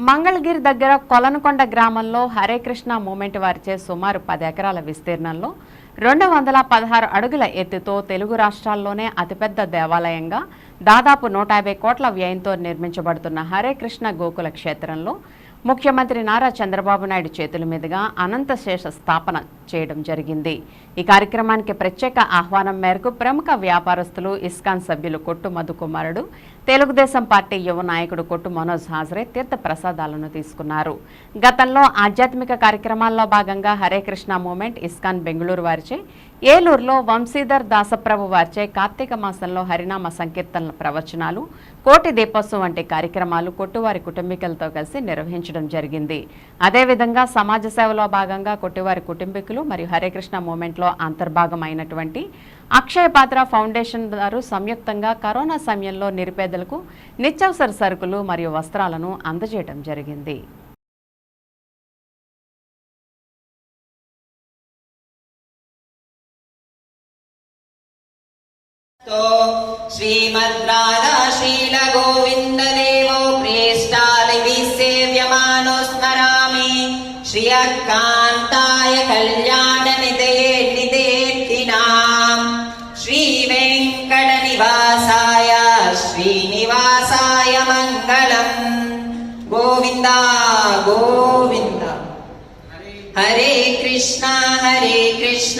మంగళగిరి దగ్గర కొలనకొండ గ్రామంలో హరే కృష్ణ మూమెంట్ వారిచే సుమారు 10 ఎకరాల విస్తీర్ణంలో 216 అడుగుల ఎత్తుతో తెలుగు రాష్ట్రాల్లోనే అతిపెద్ద దేవాలయంగా దాదాపు 150 కోట్ల వ్యయంతో నిర్మించబడుతున్న హరే కృష్ణ గోకుల క్షేత్రంలో ముఖ్యమంత్రి నారా చంద్రబాబు నాయుడు చేతుల మీదుగా అనంత శేష స్థాపన చేయడం జరిగింది। ఈ కార్యక్రమానికి ప్రత్యేక ఆహ్వానం మేరకు ప్రముఖ వ్యాపారస్తులు ఇస్కాన్ సభ్యులు కొట్టు మధుకుమారుడు, తెలుగుదేశం పార్టీ యువ నాయకుడు కొట్టు మనోజ్ హాజరై తీర్థ ప్రసాదాలను తీసుకున్నారు। గతంలో ఆధ్యాత్మిక కార్యక్రమాల్లో భాగంగా హరే కృష్ణ మూమెంట్ ఇస్కాన్ బెంగళూరు వారిచే, ఏలూరులో వంశీధర్ దాసప్రభు వారిచే కార్తీక మాసంలో హరినామ సంకీర్తనల ప్రవచనాలు, కోటి దీపోత్సవం వంటి కార్యక్రమాలు కొట్టువారి కుటుంబీకులతో కలిసి నిర్వహించడం జరిగింది। అదేవిధంగా సమాజ సేవలో భాగంగా కొట్టువారి కుటుంబీకులు మరియు హరే కృష్ణ మూమెంట్లో అంతర్భాగమైనటువంటి అక్షయ పాత్ర ఫౌండేషన్ వారు సంయుక్తంగా కరోనా సమయంలో నిరుపేదలకు నిత్యావసర సరుకులు మరియు వస్త్రాలను అందజేయడం జరిగింది। श्रीमद्राधा शील गोविंद देवो प्रेष्टालिभिः सेव्यमानो स्मरामि श्रियकान्ताय कल्याणनिधये निधेत्तिनाम् श्रीवेङ्कटनिवासाय श्रीनिवासाय मङ्गलम् गोविन्द गोविन्द हरे कृष्ण कृष्ण